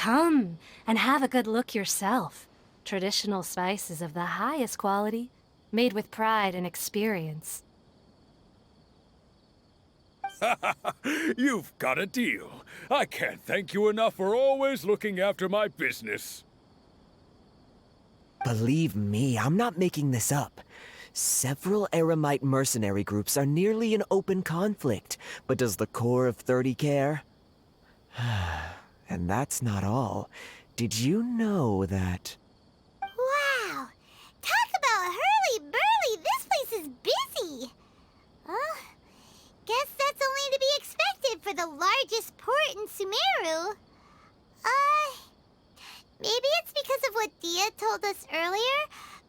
Come and have a good look yourself. Traditional spices of the highest quality, made with pride and experience. You've got a deal. I can't thank you enough for always looking after my business. Believe me, I'm not making this up. Several Eremite mercenary groups are nearly in open conflict, but does the core of 30 care? And that's not all. Did you know that... Wow! Talk about hurly-burly! This place is busy! Guess that's only to be expected for the largest port in Sumeru. Maybe it's because of what Dia told us earlier,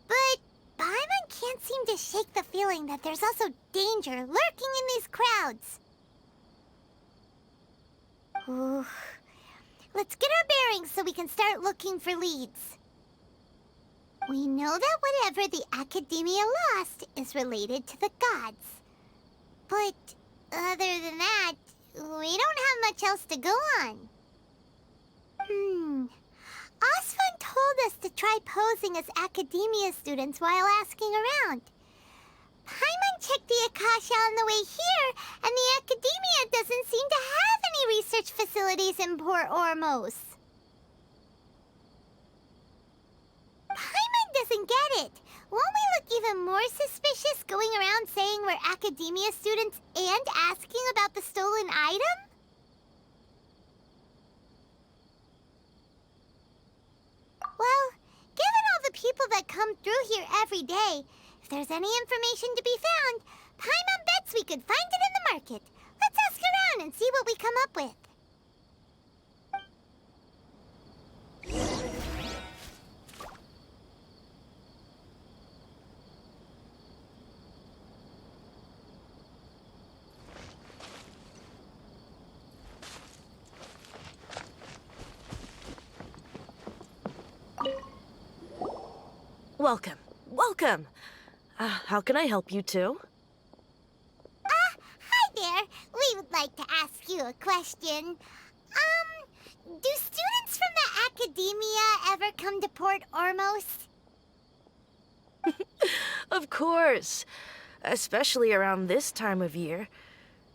but Paimon can't seem to shake the feeling that there's also danger lurking in these crowds. Ooh. Let's get our bearings so we can start looking for leads. We know that whatever the Academia lost is related to the gods. But other than that, we don't have much else to go on. Osfun told us to try posing as Academia students while asking around. Paimon checked the Akasha on the way here, and the Academia doesn't seem to have any research facilities in Port Ormos. Paimon doesn't get it. Won't we look even more suspicious going around saying we're Academia students and asking about the stolen item? Well, given all the people that come through here every day, if there's any information to be found, Paimon bets we could find it in the market. Let's ask around and see what we come up with. Welcome. Welcome. How can I help you too? Hi there. We would like to ask you a question. Do students from the Academia ever come to Port Ormos? Of course. Especially around this time of year.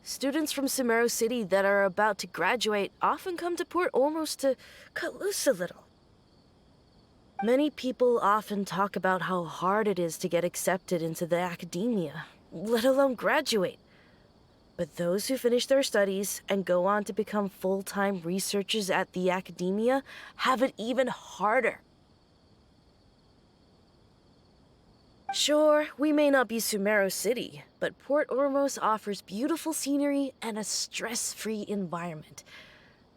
Students from Sumeru City that are about to graduate often come to Port Ormos to cut loose a little. Many people often talk about how hard it is to get accepted into the Academia, let alone graduate. But those who finish their studies and go on to become full-time researchers at the Academia have it even harder. Sure, we may not be Sumeru City, but Port Ormos offers beautiful scenery and a stress-free environment.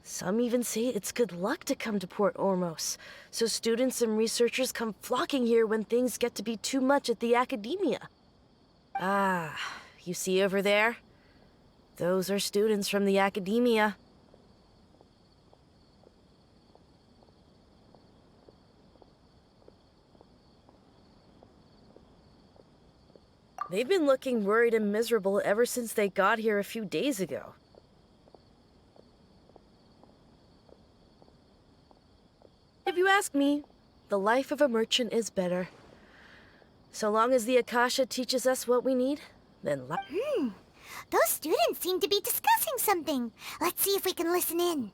Some even say it's good luck to come to Port Ormos, so students and researchers come flocking here when things get to be too much at the Academia. Ah, you see over there? Those are students from the Academia. They've been looking worried and miserable ever since they got here a few days ago. If you ask me, the life of a merchant is better. So long as the Akasha teaches us what we need, then Those students seem to be discussing something. Let's see if we can listen in.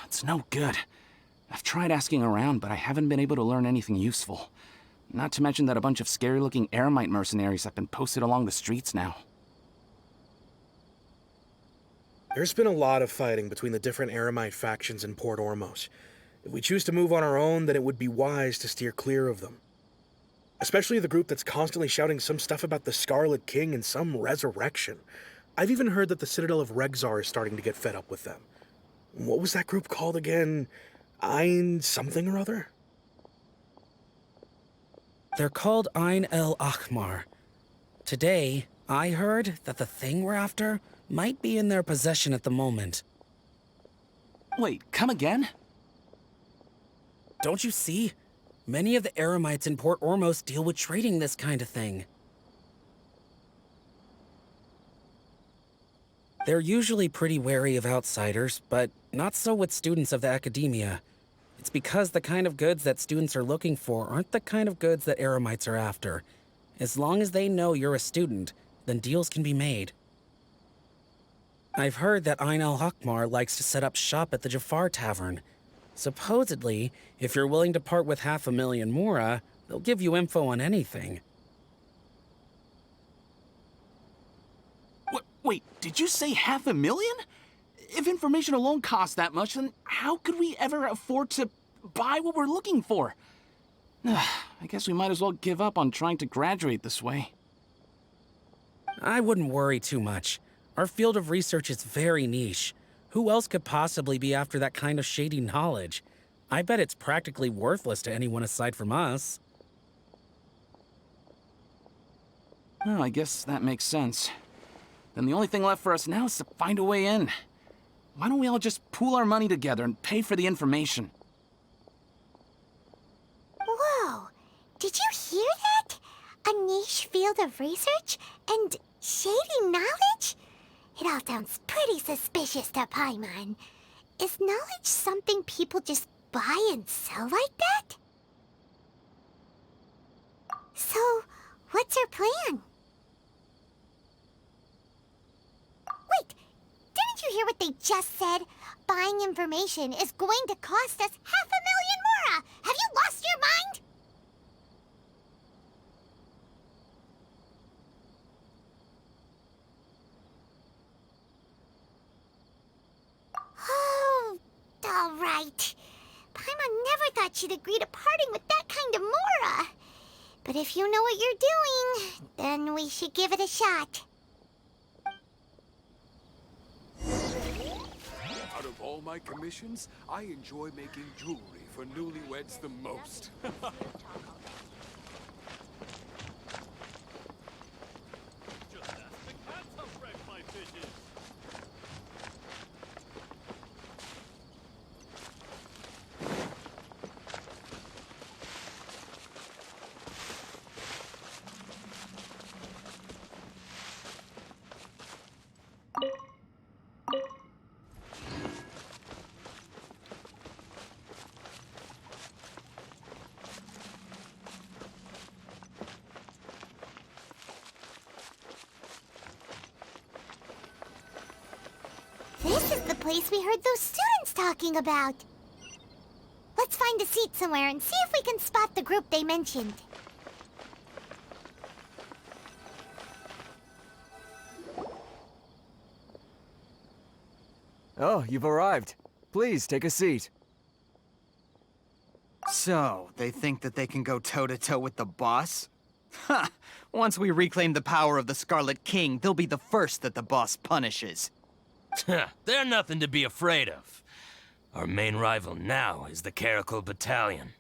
It's no good. I've tried asking around, but I haven't been able to learn anything useful. Not to mention that a bunch of scary-looking Eremite mercenaries have been posted along the streets now. There's been a lot of fighting between the different Eremite factions in Port Ormos. If we choose to move on our own, then it would be wise to steer clear of them. Especially the group that's constantly shouting some stuff about the Scarlet King and some resurrection. I've even heard that the Citadel of Regzar is starting to get fed up with them. What was that group called again? Ein something or other? They're called Ein El Akhmar. Today, I heard that the thing we're after might be in their possession at the moment. Wait, come again? Don't you see? Many of the Eremites in Port Ormos deal with trading this kind of thing. They're usually pretty wary of outsiders, but not so with students of the academia. It's because the kind of goods that students are looking for aren't the kind of goods that Eremites are after. As long as they know you're a student, then deals can be made. I've heard that Ain al-Hakmar likes to set up shop at the Jafar Tavern. Supposedly, if you're willing to part with 500,000 mora, they'll give you info on anything. Wait, did you say 500,000? If information alone costs that much, then how could we ever afford to buy what we're looking for? I guess we might as well give up on trying to graduate this way. I wouldn't worry too much. Our field of research is very niche. Who else could possibly be after that kind of shady knowledge? I bet it's practically worthless to anyone aside from us. Well, I guess that makes sense. Then the only thing left for us now is to find a way in. Why don't we all just pool our money together and pay for the information? Whoa! Did you hear that? A niche field of research and shady knowledge? It all sounds pretty suspicious to Paimon. Is knowledge something people just buy and sell like that? So, what's your plan? Wait, didn't you hear what they just said? Buying information is going to cost us 500,000 mora! Have you lost your mind? Oh, all right. Paimon never thought she'd agree to parting with that kind of mora. But if you know what you're doing, then we should give it a shot. Out of all my commissions, I enjoy making jewelry for newlyweds the most. This is the place we heard those students talking about. Let's find a seat somewhere and see if we can spot the group they mentioned. Oh, you've arrived. Please, take a seat. So, they think that they can go toe-to-toe with the boss? Ha! Once we reclaim the power of the Scarlet King, they'll be the first that the boss punishes. They're nothing to be afraid of. Our main rival now is the Caracal Battalion.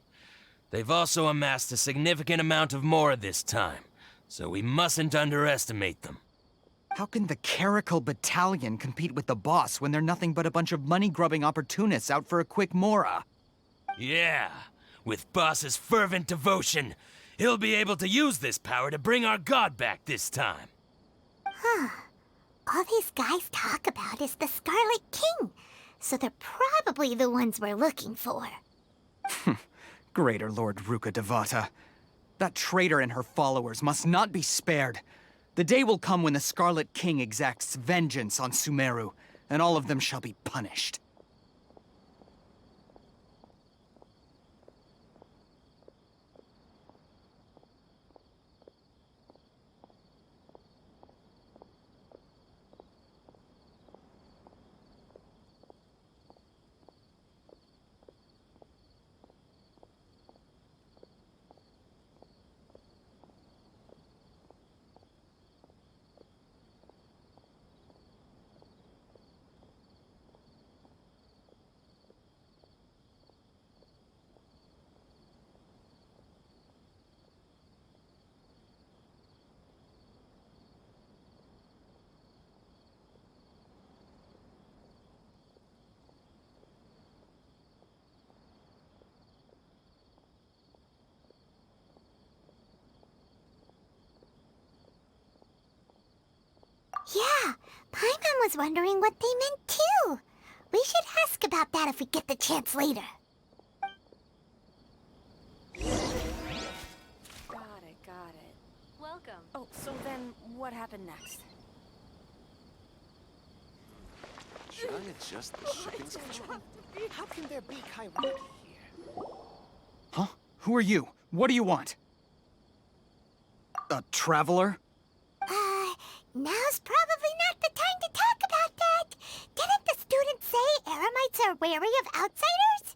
They've also amassed a significant amount of more this time, so we mustn't underestimate them. How can the Caracal Battalion compete with the boss when they're nothing but a bunch of money-grubbing opportunists out for a quick mora? Yeah, with Boss's fervent devotion, he'll be able to use this power to bring our god back this time. Huh. All these guys talk about is the Scarlet King, so they're probably the ones we're looking for. Greater Lord Ruka Devata. That traitor and her followers must not be spared. The day will come when the Scarlet King exacts vengeance on Sumeru, and all of them shall be punished. Paimon was wondering what they meant too. We should ask about that if we get the chance later. Got it. Welcome. Oh, so then what happened next? Should I adjust the shipping schedule? How can there be Kairaki here? Huh? Who are you? What do you want? A traveler? Now's probably not the time to talk about that. Didn't the students say Eremites are wary of outsiders?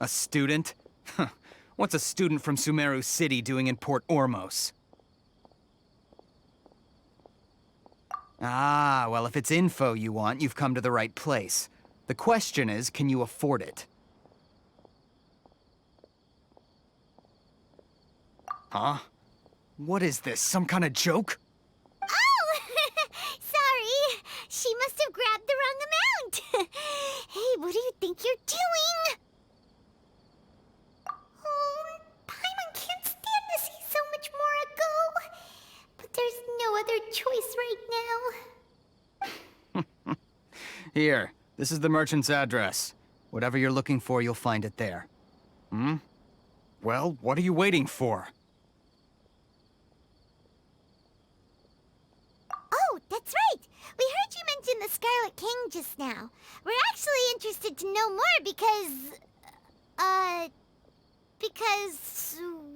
A student? Huh. What's a student from Sumeru City doing in Port Ormos? Ah, well, if it's info you want, you've come to the right place. The question is, can you afford it? Huh? What is this, some kind of joke? Oh! Sorry. She must have grabbed the wrong amount. Hey, what do you think you're doing? Oh, Paimon can't stand to see so much more go. But there's no other choice right now. Here, this is the merchant's address. Whatever you're looking for, you'll find it there. Hmm? Well, what are you waiting for? Oh, that's right. We heard you mention the Scarlet King just now. We're actually interested to know more because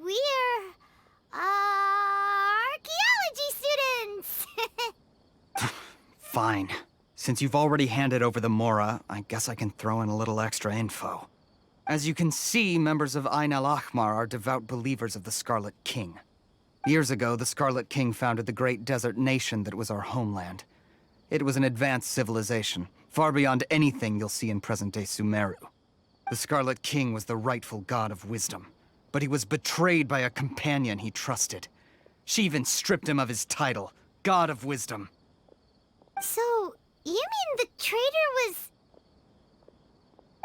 we're, archaeology students. Fine. Since you've already handed over the Mora, I guess I can throw in a little extra info. As you can see, members of Ain al-Ahmar are devout believers of the Scarlet King. Years ago, the Scarlet King founded the great desert nation that was our homeland. It was an advanced civilization, far beyond anything you'll see in present-day Sumeru. The Scarlet King was the rightful god of wisdom, but he was betrayed by a companion he trusted. She even stripped him of his title, God of Wisdom. So, you mean the traitor was...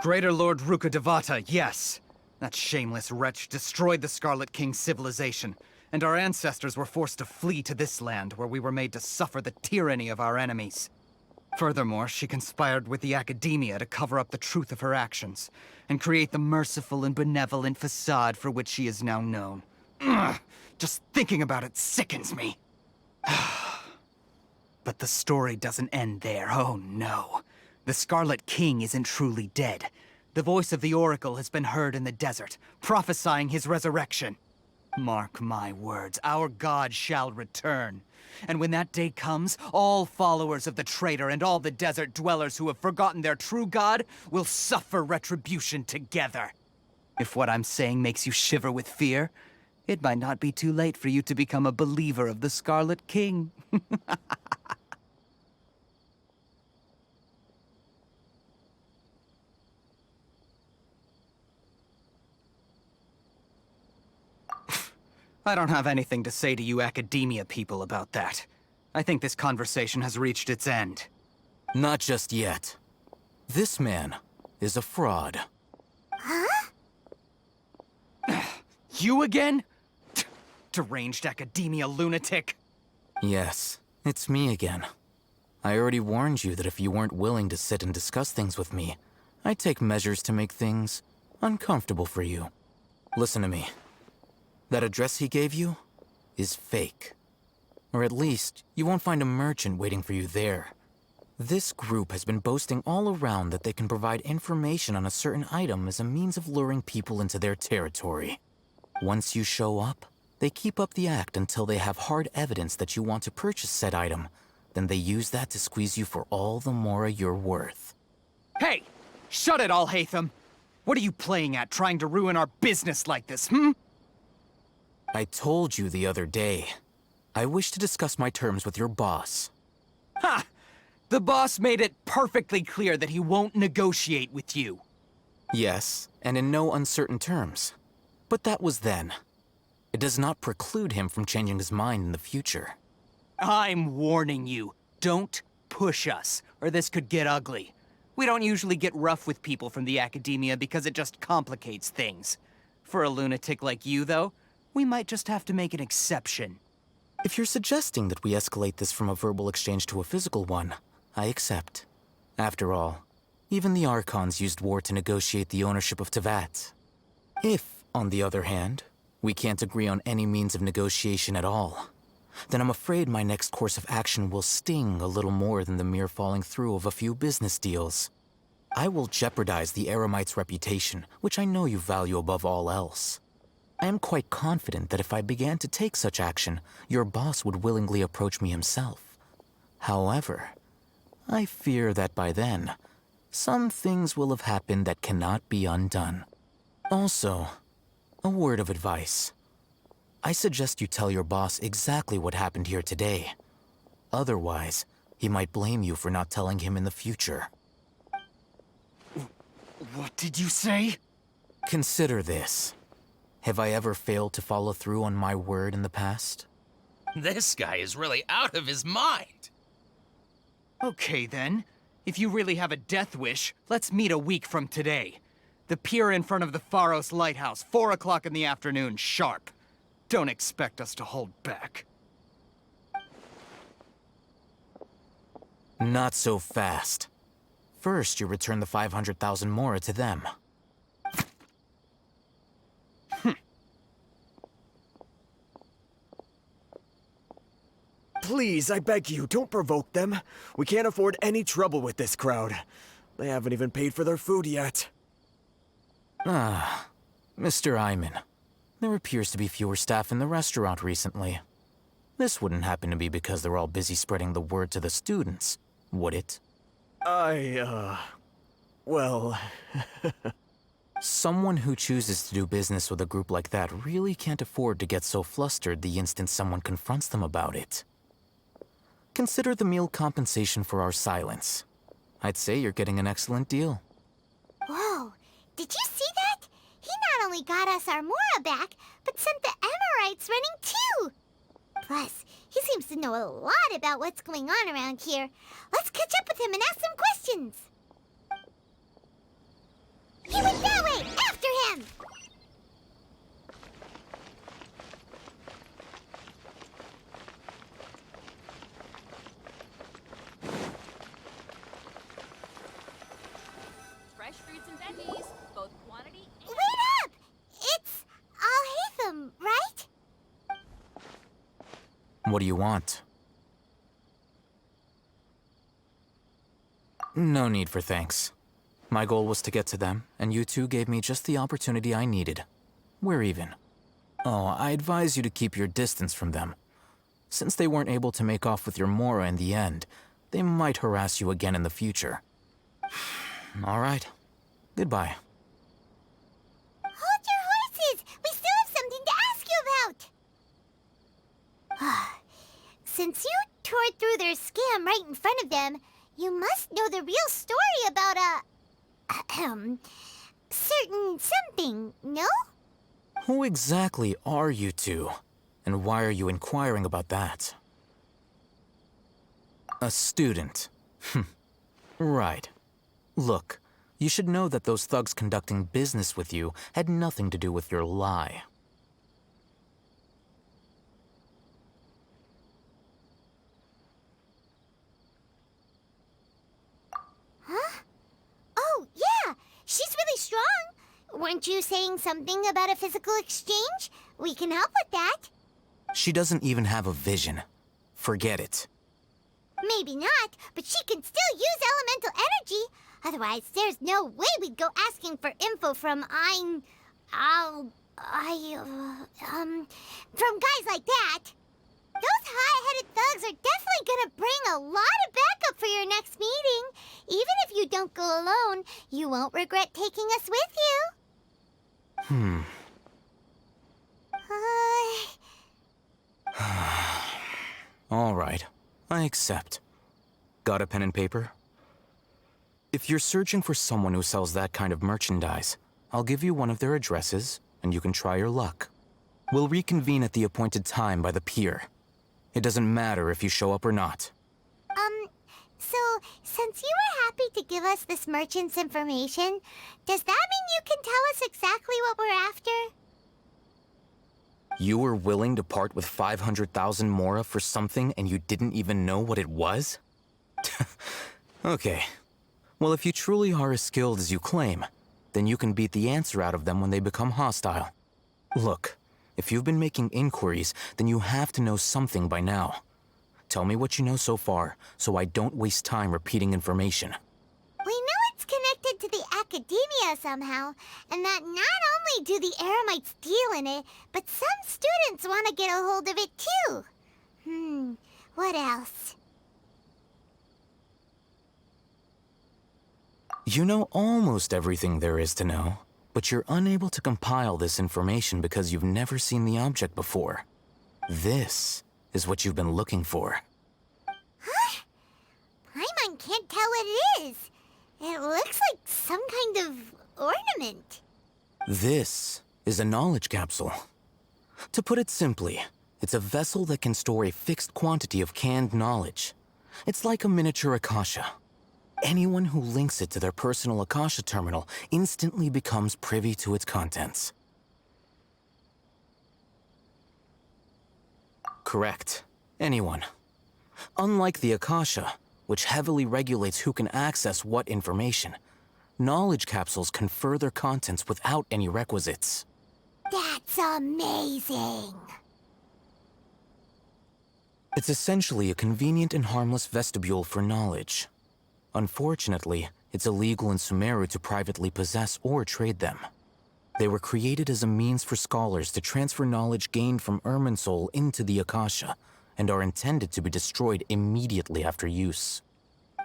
Greater Lord Rukkhadevata, yes. That shameless wretch destroyed the Scarlet King's civilization, and our ancestors were forced to flee to this land where we were made to suffer the tyranny of our enemies. Furthermore, she conspired with the Academia to cover up the truth of her actions, and create the merciful and benevolent facade for which she is now known. Ugh, just thinking about it sickens me. But the story doesn't end there, oh no. The Scarlet King isn't truly dead. The voice of the Oracle has been heard in the desert, prophesying his resurrection. Mark my words, our god shall return. And when that day comes, all followers of the traitor and all the desert dwellers who have forgotten their true god will suffer retribution together. If what I'm saying makes you shiver with fear, it might not be too late for you to become a believer of the Scarlet King. I don't have anything to say to you Academia people about that. I think this conversation has reached its end. Not just yet. This man is a fraud. Huh? You again? Deranged Academia lunatic. Yes, it's me again. I already warned you that if you weren't willing to sit and discuss things with me, I'd take measures to make things uncomfortable for you. Listen to me. That address he gave you is fake. Or at least, you won't find a merchant waiting for you there. This group has been boasting all around that they can provide information on a certain item as a means of luring people into their territory. Once you show up, they keep up the act until they have hard evidence that you want to purchase said item. Then they use that to squeeze you for all the Mora you're worth. Hey! Shut it, Alhaitham! What are you playing at, trying to ruin our business like this, hmm? I told you the other day. I wish to discuss my terms with your boss. Ha! The boss made it perfectly clear that he won't negotiate with you. Yes, and in no uncertain terms. But that was then. It does not preclude him from changing his mind in the future. I'm warning you. Don't push us, or this could get ugly. We don't usually get rough with people from the Academia because it just complicates things. For a lunatic like you, though, we might just have to make an exception. If you're suggesting that we escalate this from a verbal exchange to a physical one, I accept. After all, even the Archons used war to negotiate the ownership of Teyvat. If, on the other hand, we can't agree on any means of negotiation at all, then I'm afraid my next course of action will sting a little more than the mere falling through of a few business deals. I will jeopardize the Eremite's reputation, which I know you value above all else. I am quite confident that if I began to take such action, your boss would willingly approach me himself. However, I fear that by then, some things will have happened that cannot be undone. Also, a word of advice. I suggest you tell your boss exactly what happened here today. Otherwise, he might blame you for not telling him in the future. What did you say? Consider this. Have I ever failed to follow through on my word in the past? This guy is really out of his mind. Okay then. If you really have a death wish, let's meet a week from today. The pier in front of the Pharos Lighthouse, 4 o'clock in the afternoon, sharp. Don't expect us to hold back. Not so fast. First, you return the 500,000 mora to them. Please, I beg you, don't provoke them. We can't afford any trouble with this crowd. They haven't even paid for their food yet. Ah, Mr. Iman. There appears to be fewer staff in the restaurant recently. This wouldn't happen to be because they're all busy spreading the word to the students, would it? Well... Someone who chooses to do business with a group like that really can't afford to get so flustered the instant someone confronts them about it. Consider the meal compensation for our silence. I'd say you're getting an excellent deal. Whoa, did you see that? He not only got us our Mora back, but sent the Emirites running too! Plus, he seems to know a lot about what's going on around here. Let's catch up with him and ask some questions. He went that way! After him! Fresh fruits and veggies, both quantity and... Wait up! It's Al-Haytham, right? What do you want? No need for thanks. My goal was to get to them, and you two gave me just the opportunity I needed. We're even. Oh, I advise you to keep your distance from them. Since they weren't able to make off with your Mora in the end, they might harass you again in the future. All right. Goodbye. Hold your horses! We still have something to ask you about! Since you tore through their scam right in front of them, you must know the real story about certain something, no? Who exactly are you two? And why are you inquiring about that? A student. Right. Look, you should know that those thugs conducting business with you had nothing to do with your lie. Huh? Oh, yeah! She's really strong! Weren't you saying something about a physical exchange? We can help with that. She doesn't even have a vision. Forget it. Maybe not, but she can still use elemental energy. Otherwise, there's no way we'd go asking for info from from guys like that. Those hot-headed thugs are definitely gonna bring a lot of backup for your next meeting. Even if you don't go alone, you won't regret taking us with you. All right, I accept. Got a pen and paper? If you're searching for someone who sells that kind of merchandise, I'll give you one of their addresses, and you can try your luck. We'll reconvene at the appointed time by the pier. It doesn't matter if you show up or not. So, since you were happy to give us this merchant's information, does that mean you can tell us exactly what we're after? You were willing to part with 500,000 mora for something and you didn't even know what it was? Okay. Well, if you truly are as skilled as you claim, then you can beat the answer out of them when they become hostile. Look, if you've been making inquiries, then you have to know something by now. Tell me what you know so far, so I don't waste time repeating information. We know it's connected to the academia somehow, and that not only do the Eremites deal in it, but some students want to get a hold of it too. What else? You know almost everything there is to know, but you're unable to compile this information because you've never seen the object before. This is what you've been looking for. Huh? Paimon can't tell what it is. It looks like some kind of ornament. This is a knowledge capsule. To put it simply, it's a vessel that can store a fixed quantity of canned knowledge. It's like a miniature Akasha. Anyone who links it to their personal Akasha terminal instantly becomes privy to its contents. Correct. Anyone. Unlike the Akasha, which heavily regulates who can access what information, knowledge capsules confer their contents without any requisites. That's amazing! It's essentially a convenient and harmless vestibule for knowledge. Unfortunately, it's illegal in Sumeru to privately possess or trade them. They were created as a means for scholars to transfer knowledge gained from Irminsul into the Akasha, and are intended to be destroyed immediately after use.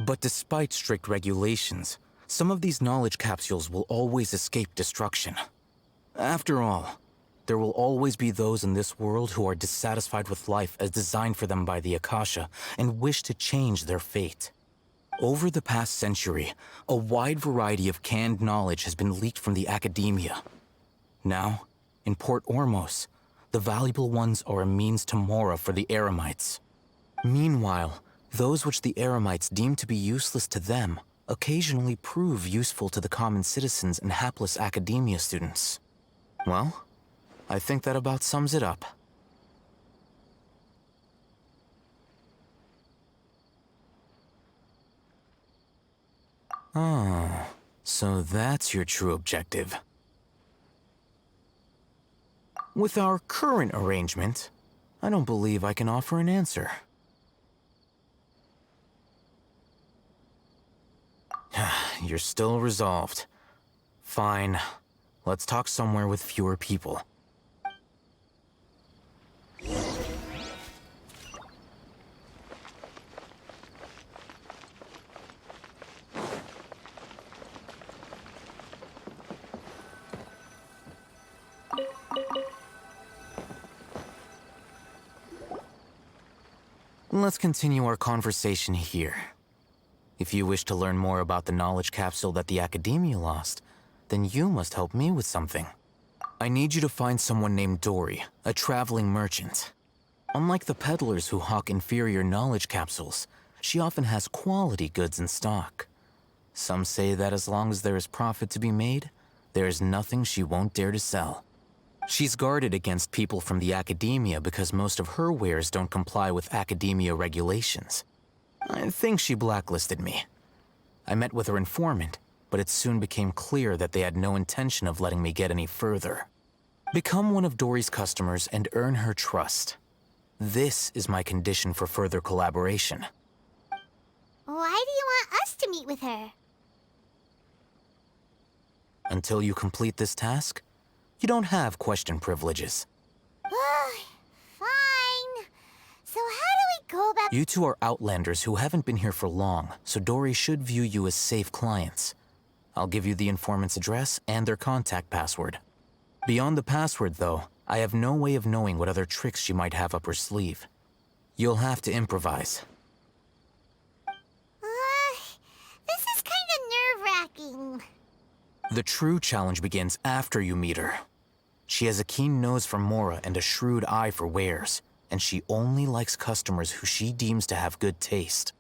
But despite strict regulations, some of these knowledge capsules will always escape destruction. After all, there will always be those in this world who are dissatisfied with life as designed for them by the Akasha and wish to change their fate. Over the past century, a wide variety of canned knowledge has been leaked from the academia. Now, in Port Ormos, the valuable ones are a means to mora for the Eremites. Meanwhile, those which the Eremites deem to be useless to them occasionally prove useful to the common citizens and hapless academia students. Well, I think that about sums it up. Oh, so that's your true objective. With our current arrangement, I don't believe I can offer an answer. You're still resolved. Fine. Let's talk somewhere with fewer people. Let's continue our conversation here. If you wish to learn more about the knowledge capsule that the Academia lost, then you must help me with something. I need you to find someone named Dory, a traveling merchant. Unlike the peddlers who hawk inferior knowledge capsules, she often has quality goods in stock. Some say that as long as there is profit to be made, there is nothing she won't dare to sell. She's guarded against people from the Academia because most of her wares don't comply with Academia regulations. I think she blacklisted me. I met with her informant, but it soon became clear that they had no intention of letting me get any further. Become one of Dory's customers and earn her trust. This is my condition for further collaboration. Why do you want us to meet with her? Until you complete this task, you don't have question privileges. Fine. So how do we go about— You two are outlanders who haven't been here for long, so Dory should view you as safe clients. I'll give you the informant's address and their contact password. Beyond the password, though, I have no way of knowing what other tricks she might have up her sleeve. You'll have to improvise. This is kind of nerve-wracking. The true challenge begins after you meet her. She has a keen nose for mora and a shrewd eye for wares, and she only likes customers who she deems to have good taste.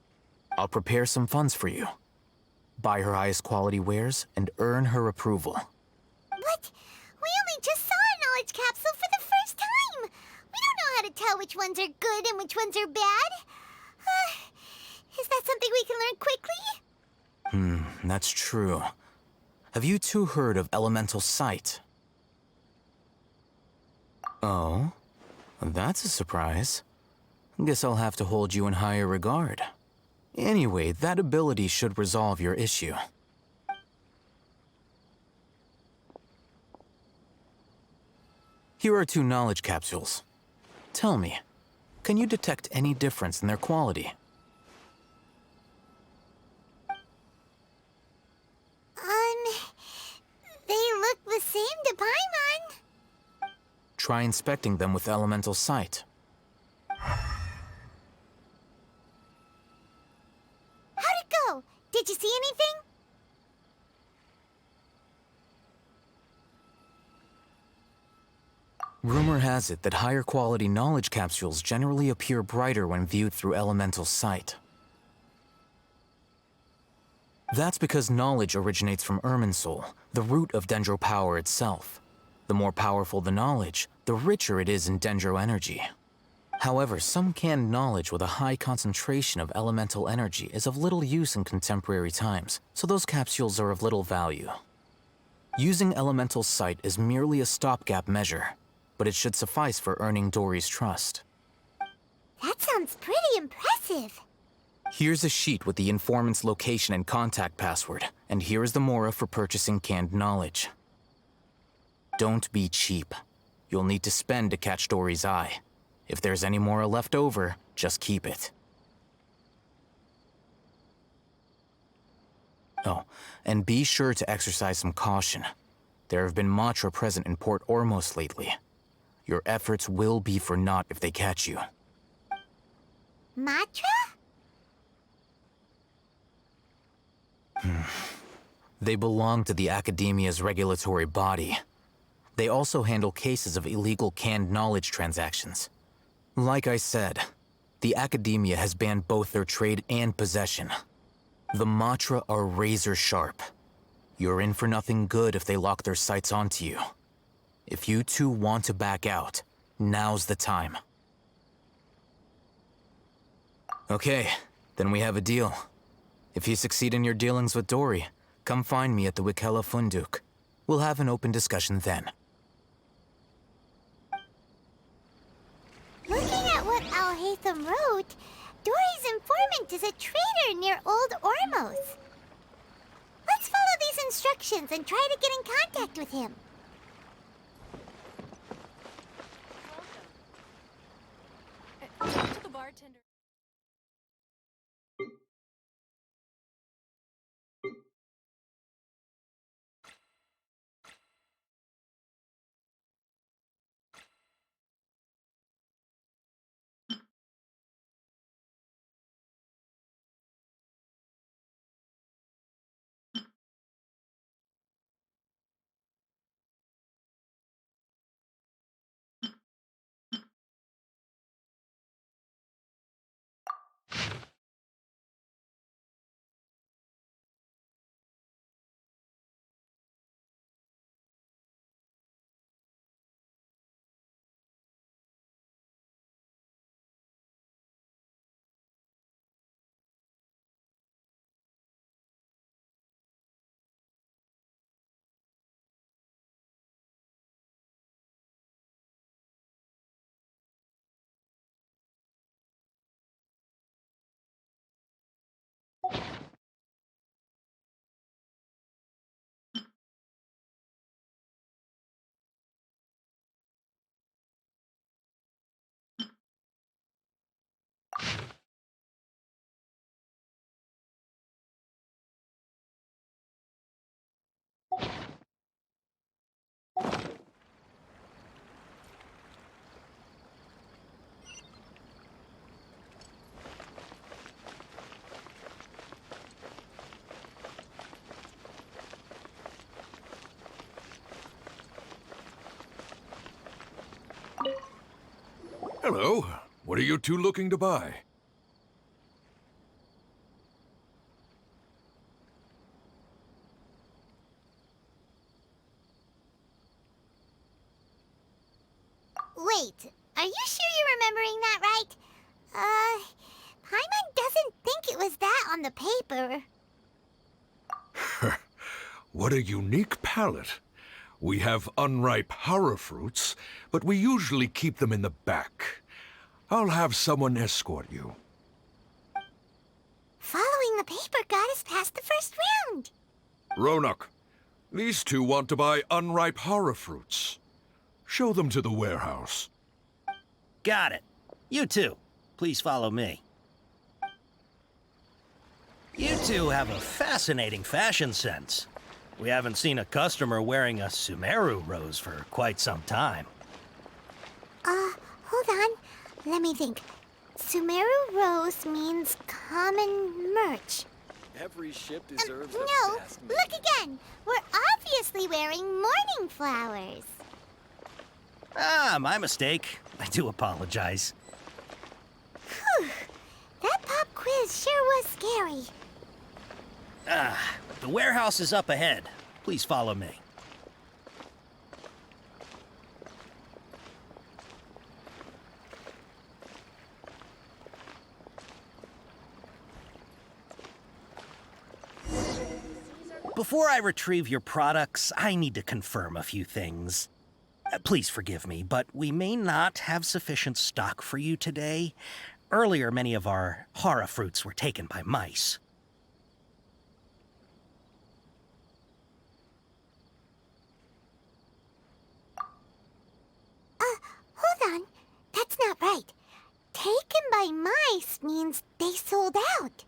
I'll prepare some funds for you. Buy her highest quality wares and earn her approval. But we only just saw a knowledge capsule for the first time. which ones are good and which ones are bad? Is that something we can learn quickly? That's true. Have you two heard of elemental sight? Oh? That's a surprise. Guess I'll have to hold you in higher regard. Anyway, that ability should resolve your issue. Here are 2 knowledge capsules. Tell me, can you detect any difference in their quality? They look the same to Paimon. Try inspecting them with elemental sight. How'd it go? Did you see anything? Rumor has it that higher quality knowledge capsules generally appear brighter when viewed through elemental sight. That's because knowledge originates from Irminsul, the root of Dendro power itself. The more powerful the knowledge, the richer it is in Dendro energy. However, some canned knowledge with a high concentration of elemental energy is of little use in contemporary times, so those capsules are of little value. Using elemental sight is merely a stopgap measure, but it should suffice for earning Dory's trust. That sounds pretty impressive. Here's a sheet with the informant's location and contact password, and here is the mora for purchasing canned knowledge. Don't be cheap. You'll need to spend to catch Dory's eye. If there's any mora left over, just keep it. Oh, and be sure to exercise some caution. There have been Matra present in Port Ormos lately. Your efforts will be for naught if they catch you. Matra? They belong to the Academia's regulatory body. They also handle cases of illegal canned knowledge transactions. Like I said, the Academia has banned both their trade and possession. The Matra are razor sharp. You're in for nothing good if they lock their sights onto you. If you two want to back out, now's the time. Okay, then we have a deal. If you succeed in your dealings with Dory, come find me at the Wikela Funduk. We'll have an open discussion then. Looking at what Al-Haytham wrote, Dory's informant is a traitor near Old Ormos. Let's follow these instructions and try to get in contact with him. Talk to the bartender. Hello. What are you two looking to buy? Wait, Are you sure you're remembering that right? Paimon doesn't think it was that on the paper. What a unique palate. We have unripe hara fruits, but we usually keep them in the back. I'll have someone escort you. Following the paper got us past the first round. Ronak, these two want to buy unripe hara fruits. Show them to the warehouse. Got it. You two, please follow me. You two have a fascinating fashion sense. We haven't seen a customer wearing a Sumeru rose for quite some time. Hold on. Let me think. Sumeru rose means common merch. Every ship deserves the No, best. look again. We're obviously wearing morning flowers. Ah, my mistake. I do apologize. Whew. That pop quiz sure was scary. The warehouse is up ahead. Please follow me. Before I retrieve your products, I need to confirm a few things. Please forgive me, but we may not have sufficient stock for you today. Earlier, many of our hara fruits were taken by mice. Hold on. That's not right. Taken by mice means they sold out.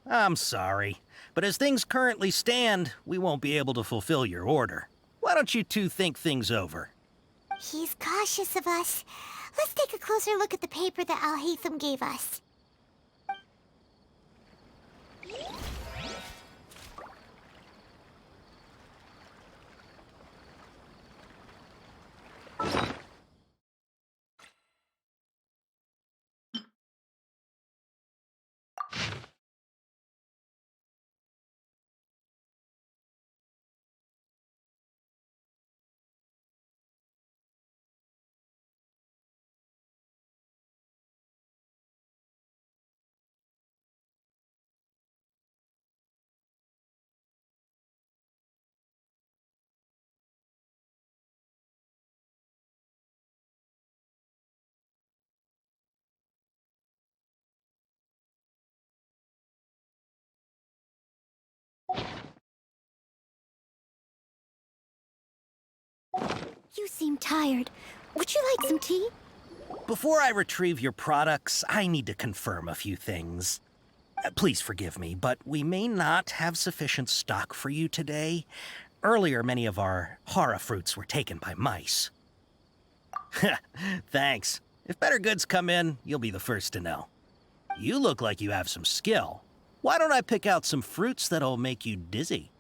I'm sorry. But as things currently stand, we won't be able to fulfill your order. Why don't you two think things over? He's cautious of us. Let's take a closer look at the paper that Al-Haytham gave us. You seem tired. Would you like some tea? Before I retrieve your products, I need to confirm a few things. Please forgive me, but we may not have sufficient stock for you today. Earlier, many of our hara fruits were taken by mice. Thanks. If better goods come in, you'll be the first to know. You look like you have some skill. Why don't I pick out some fruits that'll make you dizzy?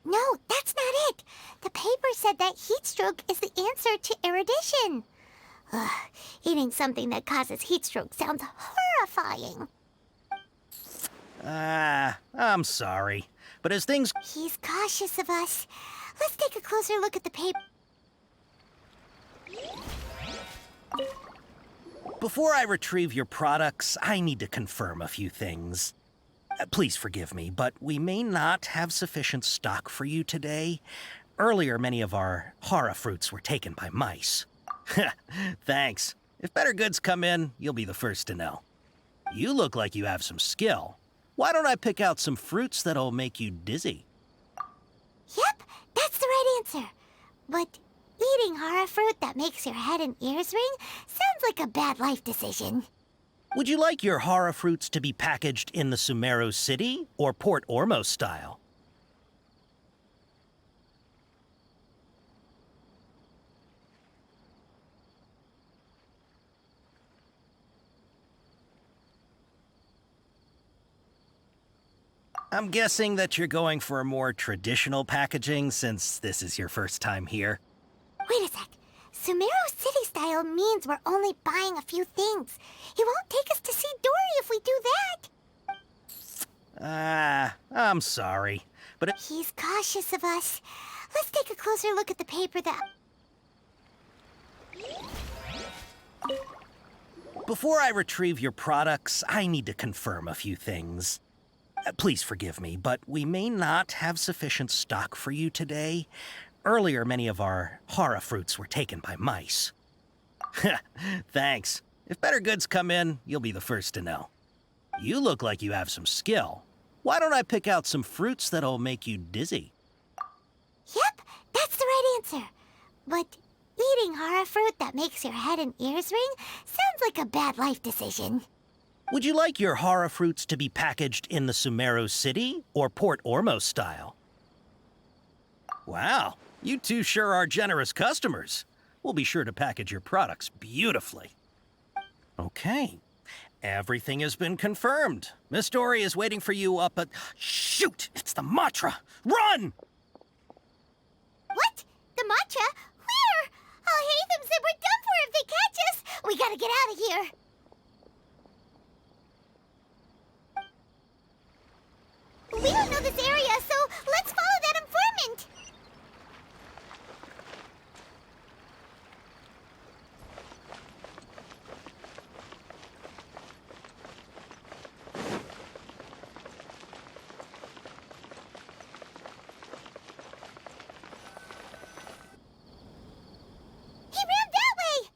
No, that's not it. The paper said that heat stroke is the answer to erudition. Ugh, eating something that causes heat stroke sounds horrifying. I'm sorry. But as things... He's cautious of us. Let's take a closer look at the paper. Before I retrieve your products, I need to confirm a few things. Please forgive me, but we may not have sufficient stock for you today. Earlier, many of our hara fruits were taken by mice. Thanks. If better goods come in, you'll be the first to know. You look like you have some skill. Why don't I pick out some fruits that'll make you dizzy? Yep, that's the right answer. But eating hara fruit that makes your head and ears ring sounds like a bad life decision. Would you like your hara fruits to be packaged in the Sumeru City or Port Ormos style? I'm guessing that you're going for a more traditional packaging since this is your first time here. Wait a sec. Sumeru City style means we're only buying a few things. He won't take us to see Dory if we do that. I'm sorry, but He's cautious of us. Let's take a closer look at the paper that... before I retrieve your products, I need to confirm a few things. Please forgive me, but we may not have sufficient stock for you today. Earlier, many of our hara fruits were taken by mice. Thanks. If better goods come in, you'll be the first to know. You look like you have some skill. Why don't I pick out some fruits that'll make you dizzy? Yep, that's the right answer. But eating hara fruit that makes your head and ears ring sounds like a bad life decision. Would you like your hara fruits to be packaged in the Sumeru City or Port Ormos style? Wow, you two sure are generous customers. We'll be sure to package your products beautifully. Okay, everything has been confirmed. Miss Dory is waiting for you up at... Shoot! It's the Matra! Run! What? The Matra? Where? I'll hate them said we're done for if they catch us. We gotta get out of here. We don't know this area, so let's follow that informant. He ran that way.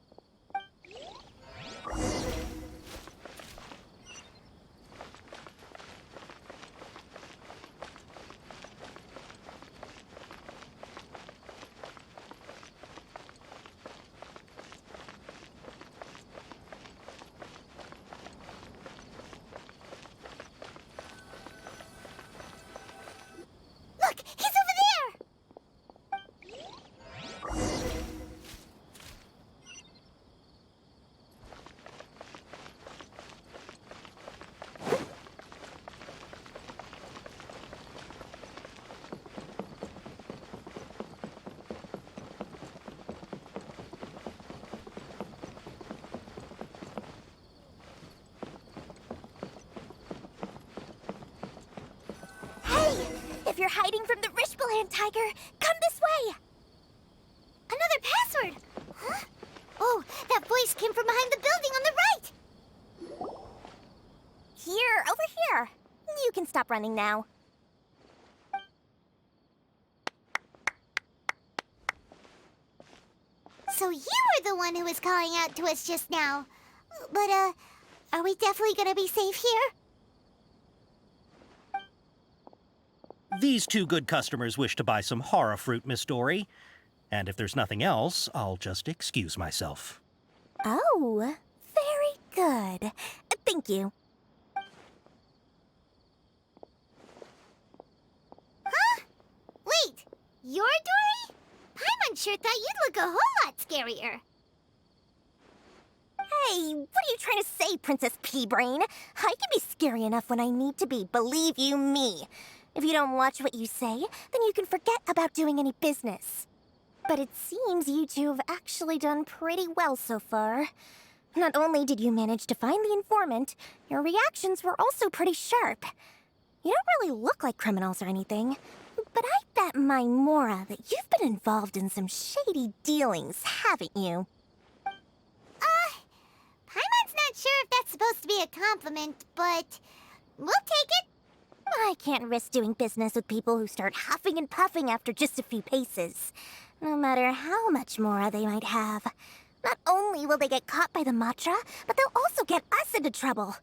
Look, he's over there. Hey, if you're hiding from the Rishbaland tiger, come this way. Another password. Huh? Oh, that voice came from behind the building on the right. Here, over here. You can stop running now. So you were the one who was calling out to us just now. But, are we definitely gonna be safe here? These two good customers wish to buy some hara fruit, Miss Dory. And if there's nothing else, I'll just excuse myself. Oh, very good. Thank you. Huh? Wait, you're Dory? Paimon sure thought you'd look a whole lot scarier. Hey, what are you trying to say, Princess Pea-Brain? I can be scary enough when I need to be, believe you me. If you don't watch what you say, then you can forget about doing any business. But it seems you two have actually done pretty well so far. Not only did you manage to find the informant, your reactions were also pretty sharp. You don't really look like criminals or anything, but I bet my Mora that you've been involved in some shady dealings, haven't you? Paimon's not sure if that's supposed to be a compliment, but we'll take it. I can't risk doing business with people who start huffing and puffing after just a few paces, no matter how much Mora they might have. Not only will they get caught by the Matra, but they'll also get us into trouble.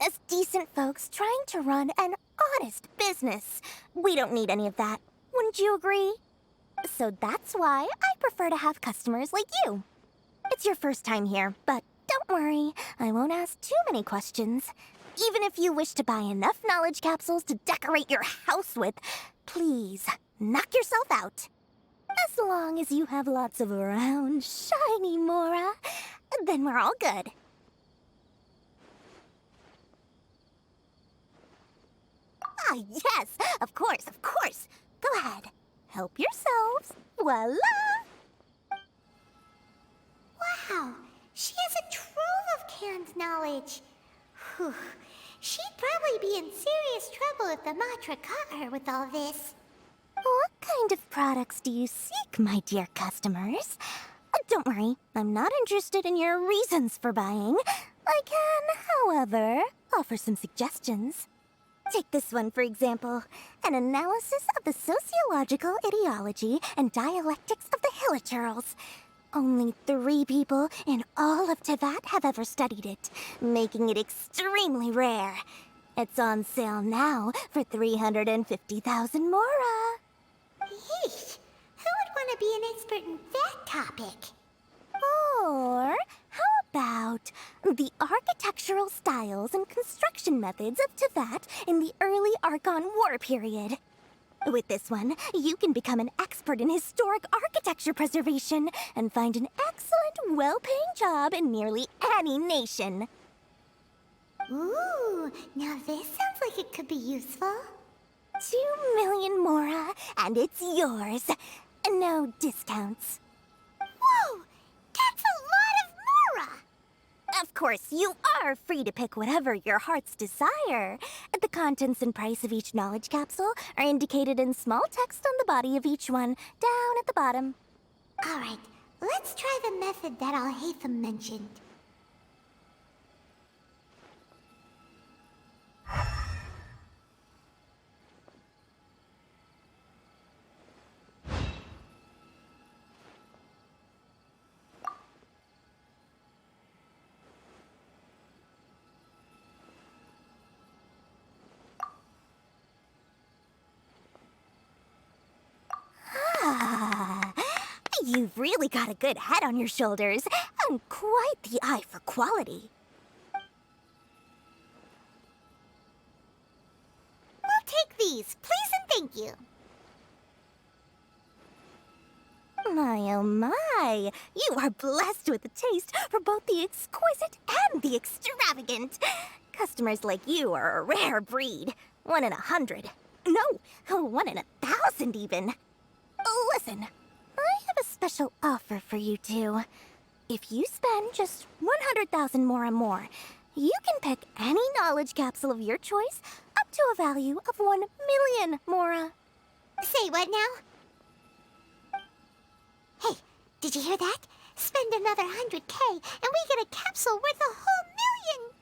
As decent folks trying to run an honest business, we don't need any of that. Wouldn't you agree? So that's why I prefer to have customers like you. It's your first time here, but don't worry, I won't ask too many questions. Even if you wish to buy enough knowledge capsules to decorate your house with, please, knock yourself out. As long as you have lots of round, shiny Mora, then we're all good. Ah, yes, of course, of course. Go ahead, help yourselves. Voila! Wow, she has a trove of canned knowledge. Whew. She'd probably be in serious trouble if the Matra caught her with all this. What kind of products do you seek, my dear customers? Don't worry, I'm not interested in your reasons for buying. I can, however, offer some suggestions. Take this one, for example. An analysis of the sociological ideology and dialectics of the Hilichurls. Only 3 people in all of Teyvat have ever studied it, making it extremely rare. It's on sale now for 350,000 mora. Yeesh, who would want to be an expert in that topic? Or how about the architectural styles and construction methods of Teyvat in the early Archon War period? With this one, you can become an expert in historic architecture preservation and find an excellent, well-paying job in nearly any nation. Ooh, now this sounds like it could be useful. 2 million mora, and it's yours. No discounts. Whoa! That's a lot of mora! Of course, you are free to pick whatever your heart's desire. The contents and price of each knowledge capsule are indicated in small text on the body of each one, down at the bottom. Alright, let's try the method that Alhaitham mentioned. You've really got a good head on your shoulders, and quite the eye for quality. We'll take these, please and thank you. My oh my, you are blessed with a taste for both the exquisite and the extravagant. Customers like you are a rare breed. 1 in 100. No, 1 in 1,000 even. Listen, I have a special offer for you two. If you spend just 100,000 more, you can pick any knowledge capsule of your choice up to a value of 1 million mora. Say what now? Hey, did you hear that? Spend another 100K and we get a capsule worth a whole million!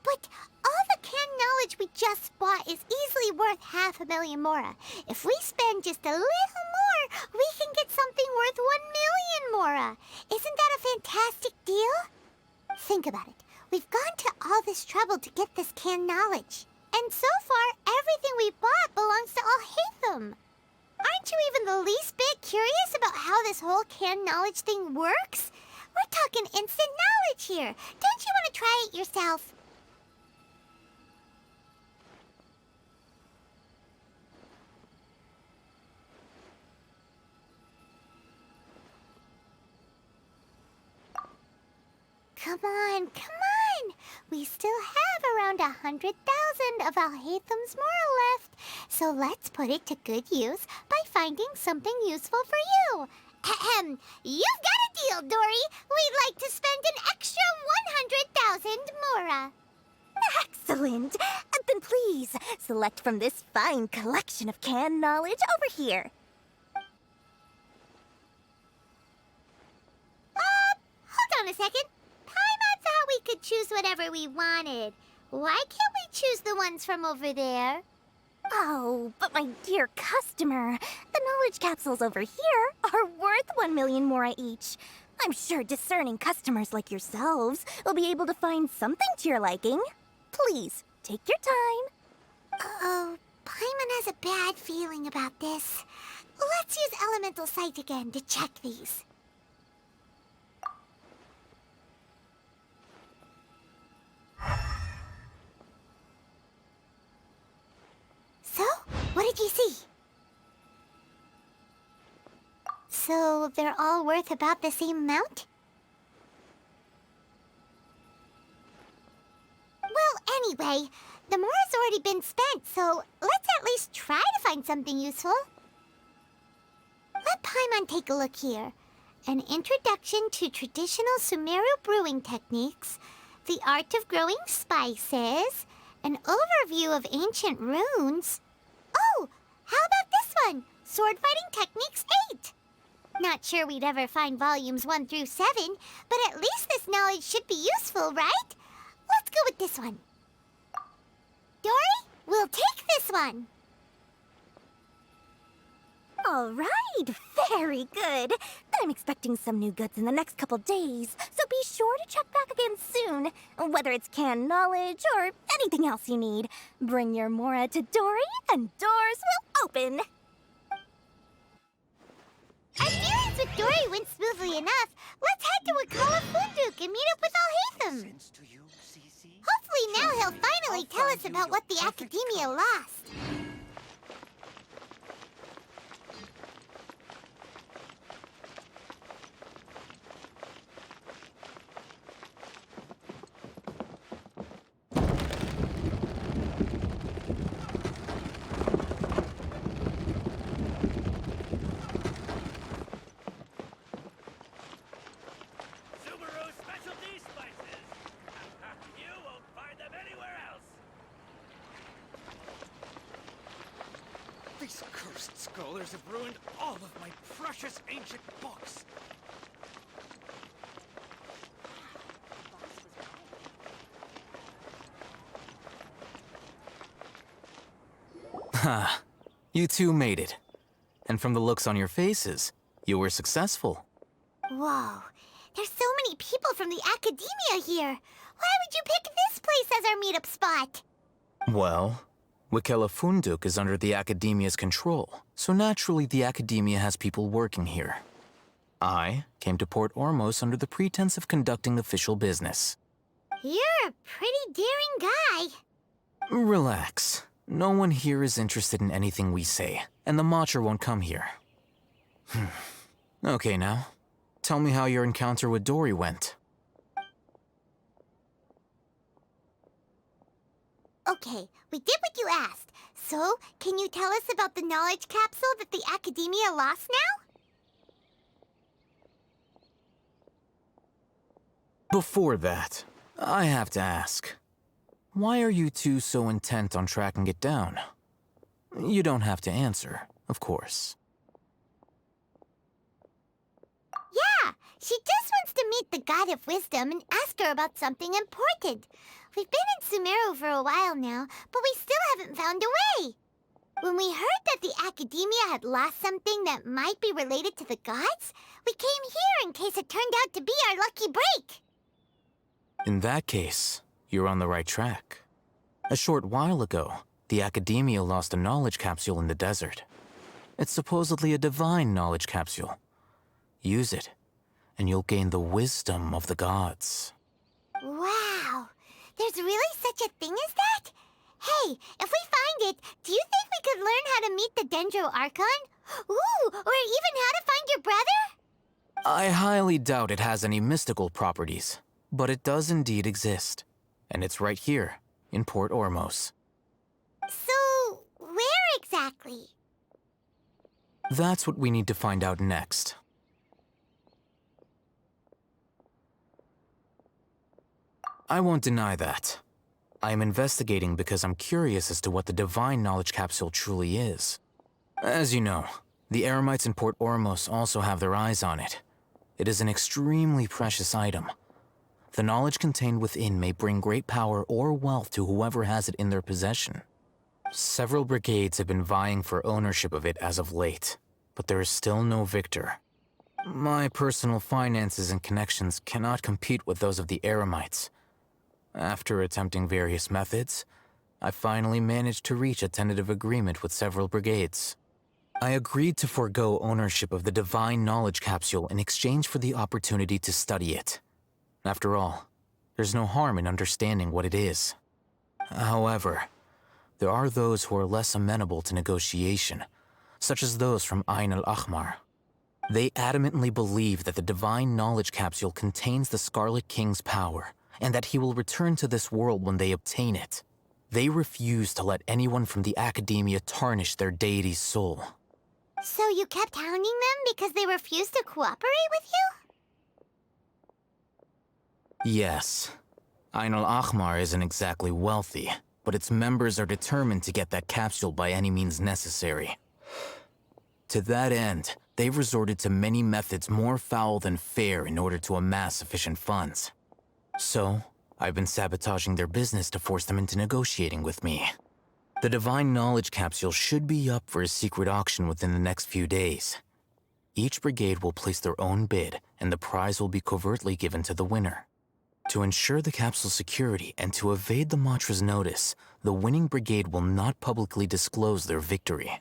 But all the canned knowledge we just bought is easily worth 500,000 mora. If we spend just a little more, we can get something worth 1 million mora. Isn't that a fantastic deal? Think about it. We've gone to all this trouble to get this canned knowledge. And so far, everything we bought belongs to Alhaitham. Aren't you even the least bit curious about how this whole canned knowledge thing works? We're talking instant knowledge here. Don't you want to try it yourself? Come on, come on! We still have around 100,000 of Alhaitham's mora left, so let's put it to good use by finding something useful for you. Ahem! You've got a deal, Dory! We'd like to spend an extra 100,000 mora. Excellent! Then please, select from this fine collection of canned knowledge over here. Hold on a second. Paimon thought we could choose whatever we wanted. Why can't we choose the ones from over there? Oh, but my dear customer, the knowledge capsules over here are worth 1 million mora each. I'm sure discerning customers like yourselves will be able to find something to your liking. Please, take your time. Uh-oh, Paimon has a bad feeling about this. Let's use Elemental Sight again to check these. So, what did you see? So, they're all worth about the same amount? Well, anyway, the mora's already been spent, so let's at least try to find something useful. Let Paimon take a look here. An introduction to traditional Sumeru brewing techniques, the art of growing spices, an overview of ancient runes. Oh, how about this one? Sword Fighting Techniques 8. Not sure we'd ever find volumes 1 through 7, but at least this knowledge should be useful, right? Let's go with this one. Dory, we'll take this one. All right, very good. I'm expecting some new goods in the next couple days, so be sure to check back again soon. Whether it's canned knowledge or anything else you need, bring your Mora to Dory and doors will open. Our dealings with Dory went smoothly enough. Let's head to Wakala Funduk and meet up with Alhaitham. Hopefully now he'll finally tell us about what the Academia lost. These cursed scholars have ruined all of my precious ancient books. Ha! You two made it. And from the looks on your faces, you were successful. Whoa, there's so many people from the Academia here. Why would you pick this place as our meetup spot? Well, Wakela Funduk is under the Academia's control, so naturally the Academia has people working here. I came to Port Ormos under the pretense of conducting official business. You're a pretty daring guy. Relax. No one here is interested in anything we say, and the Matcha won't come here. Okay now, tell me how your encounter with Dory went. Okay, we did what you asked. So, can you tell us about the knowledge capsule that the Academia lost now? Before that, I have to ask, why are you two so intent on tracking it down? You don't have to answer, of course. Yeah, she just wants to meet the God of Wisdom and ask her about something important. We've been in Sumeru for a while now, but we still haven't found a way. When we heard that the Academia had lost something that might be related to the gods, we came here in case it turned out to be our lucky break. In that case, you're on the right track. A short while ago, the Academia lost a knowledge capsule in the desert. It's supposedly a divine knowledge capsule. Use it, and you'll gain the wisdom of the gods. Wow, there's really such a thing as that? Hey, if we find it, do you think we could learn how to meet the Dendro Archon? Ooh, or even how to find your brother? I highly doubt it has any mystical properties, but it does indeed exist. And it's right here, in Port Ormos. So, where exactly? That's what we need to find out next. I won't deny that. I am investigating because I'm curious as to what the Divine Knowledge Capsule truly is. As you know, the Eremites in Port Ormos also have their eyes on it. It is an extremely precious item. The knowledge contained within may bring great power or wealth to whoever has it in their possession. Several brigades have been vying for ownership of it as of late, but there is still no victor. My personal finances and connections cannot compete with those of the Eremites. After attempting various methods, I finally managed to reach a tentative agreement with several brigades. I agreed to forego ownership of the Divine Knowledge Capsule in exchange for the opportunity to study it. After all, there's no harm in understanding what it is. However, there are those who are less amenable to negotiation, such as those from Ain al-Ahmar. They adamantly believe that the Divine Knowledge Capsule contains the Scarlet King's power, and that he will return to this world when they obtain it. They refused to let anyone from the academia tarnish their deity's soul. So you kept hounding them because they refused to cooperate with you? Yes. Ain al-Ahmar isn't exactly wealthy, but its members are determined to get that capsule by any means necessary. To that end, they've resorted to many methods more foul than fair in order to amass sufficient funds. So, I've been sabotaging their business to force them into negotiating with me. The Divine Knowledge Capsule should be up for a secret auction within the next few days. Each brigade will place their own bid, and the prize will be covertly given to the winner. To ensure the capsule's security and to evade the Matra's notice, the winning brigade will not publicly disclose their victory.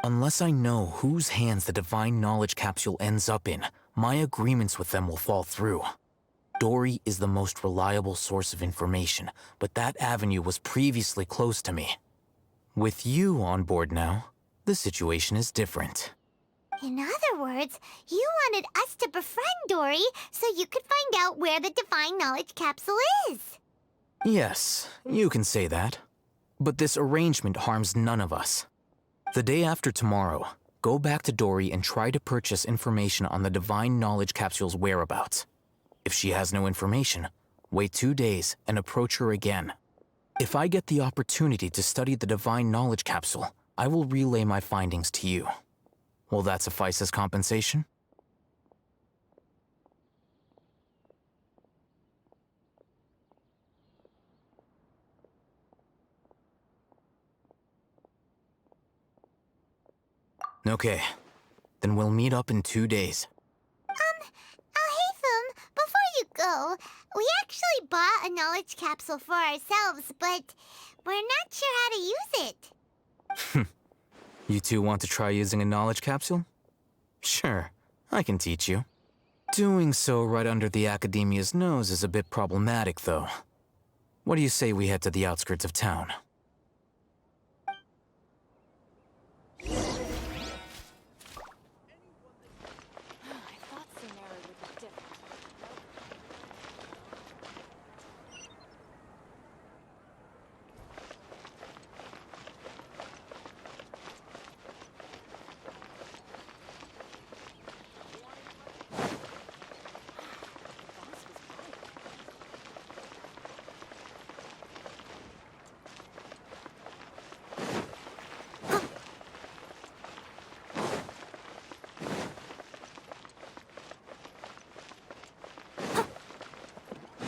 Unless I know whose hands the Divine Knowledge Capsule ends up in, my agreements with them will fall through. Dory is the most reliable source of information, but that avenue was previously closed to me. With you on board now, the situation is different. In other words, you wanted us to befriend Dory so you could find out where the Divine Knowledge Capsule is. Yes, you can say that. But this arrangement harms none of us. The day after tomorrow, go back to Dory and try to purchase information on the Divine Knowledge Capsule's whereabouts. If she has no information, wait 2 days and approach her again. If I get the opportunity to study the Divine Knowledge Capsule, I will relay my findings to you. Will that suffice as compensation? Okay, then we'll meet up in 2 days. Alhaitham, before you go, we actually bought a knowledge capsule for ourselves, but we're not sure how to use it. You two want to try using a knowledge capsule? Sure, I can teach you. Doing so right under the Academia's nose is a bit problematic, though. What do you say we head to the outskirts of town?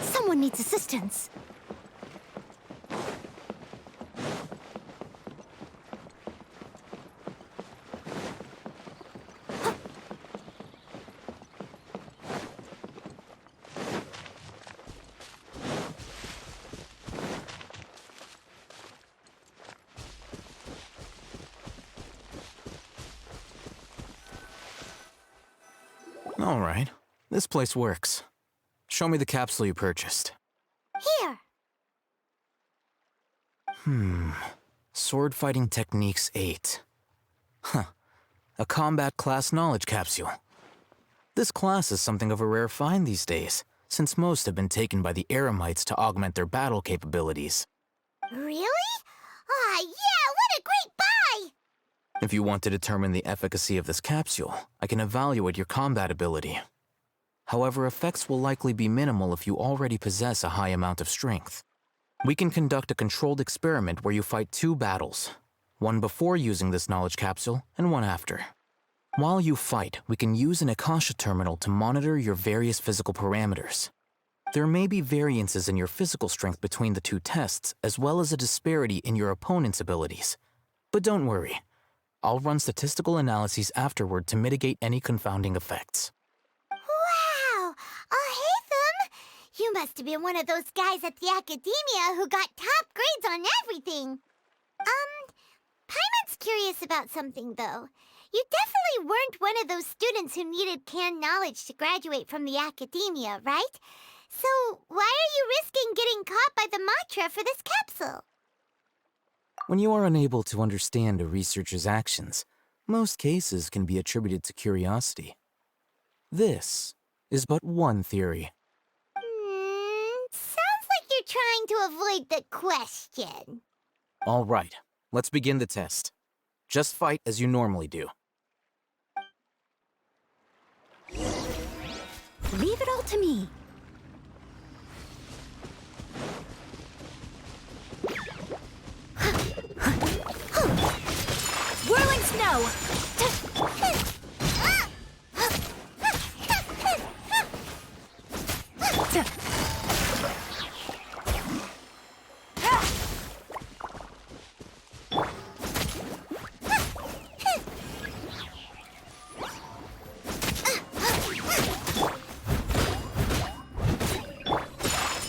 Someone needs assistance. All right, this place works. Show me the capsule you purchased. Here. Sword Fighting Techniques 8. Huh. A combat class knowledge capsule. This class is something of a rare find these days, since most have been taken by the Eremites to augment their battle capabilities. Really? Ah, yeah, what a great buy! If you want to determine the efficacy of this capsule, I can evaluate your combat ability. However, effects will likely be minimal if you already possess a high amount of strength. We can conduct a controlled experiment where you fight 2 battles, one before using this knowledge capsule and one after. While you fight, we can use an Akasha terminal to monitor your various physical parameters. There may be variances in your physical strength between the 2 tests, as well as a disparity in your opponent's abilities. But don't worry, I'll run statistical analyses afterward to mitigate any confounding effects. Wow! Alhaitham! You must have been one of those guys at the Academia who got top grades on everything. Paimon's curious about something, though. You definitely weren't one of those students who needed canned knowledge to graduate from the Academia, right? So why are you risking getting caught by the Matra for this capsule? When you are unable to understand a researcher's actions, most cases can be attributed to curiosity. This is but one theory. Sounds like you're trying to avoid the question. All right, let's begin the test. Just fight as you normally do. Leave it all to me. Whirling snow!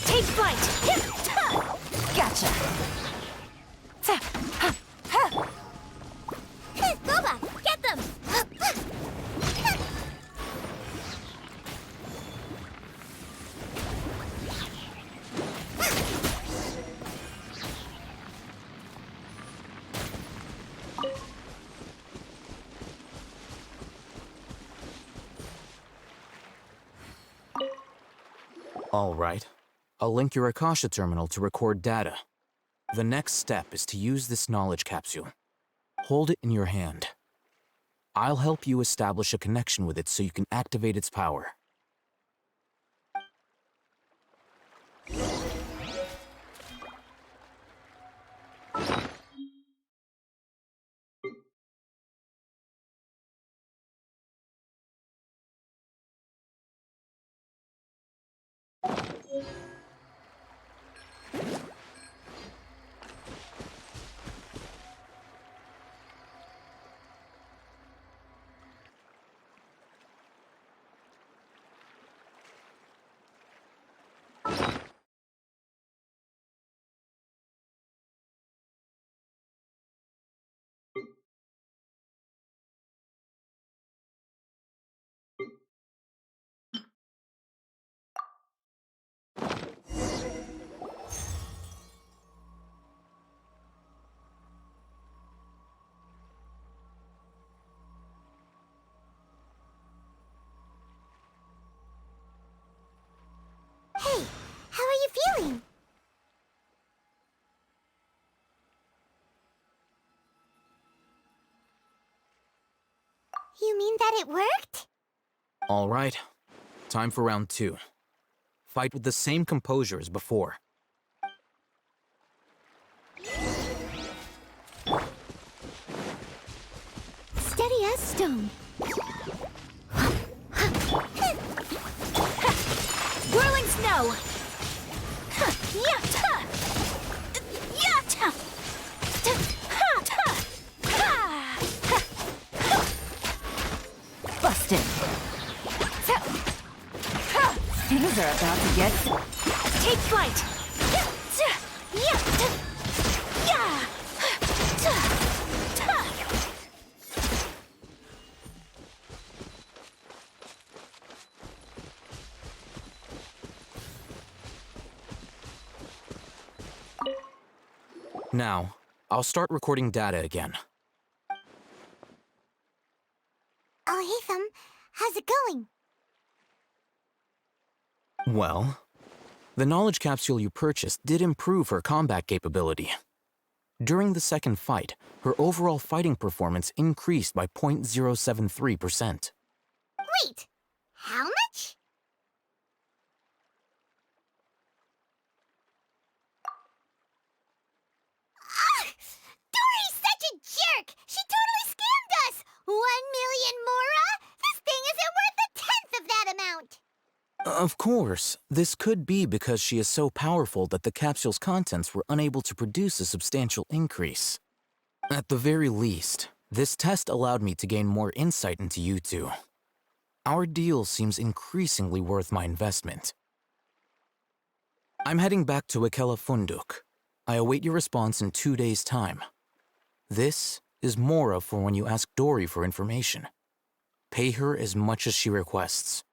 Take flight! Gotcha! Boba, get them! All right. I'll link your Akasha terminal to record data. The next step is to use this knowledge capsule. Hold it in your hand. I'll help you establish a connection with it so you can activate its power. Hey, how are you feeling? You mean that it worked? All right. Time for round 2. Fight with the same composure as before. Steady as stone. Whirling snow! Yatta! Yatta! Busted! Things are about to get... Take flight! Now, I'll start recording data again. Oh, hey, Thumb. How's it going? Well, the knowledge capsule you purchased did improve her combat capability. During the second fight, her overall fighting performance increased by 0.073%. Wait, how much? Dory's such a jerk! She totally scammed us! 1 million mora? This thing isn't worth a tenth of that amount! Of course, this could be because she is so powerful that the capsule's contents were unable to produce a substantial increase. At the very least, this test allowed me to gain more insight into you two. Our deal seems increasingly worth my investment. I'm heading back to Akela Funduk. I await your response in 2 days' time. This is Mora for when you ask Dory for information. Pay her as much as she requests.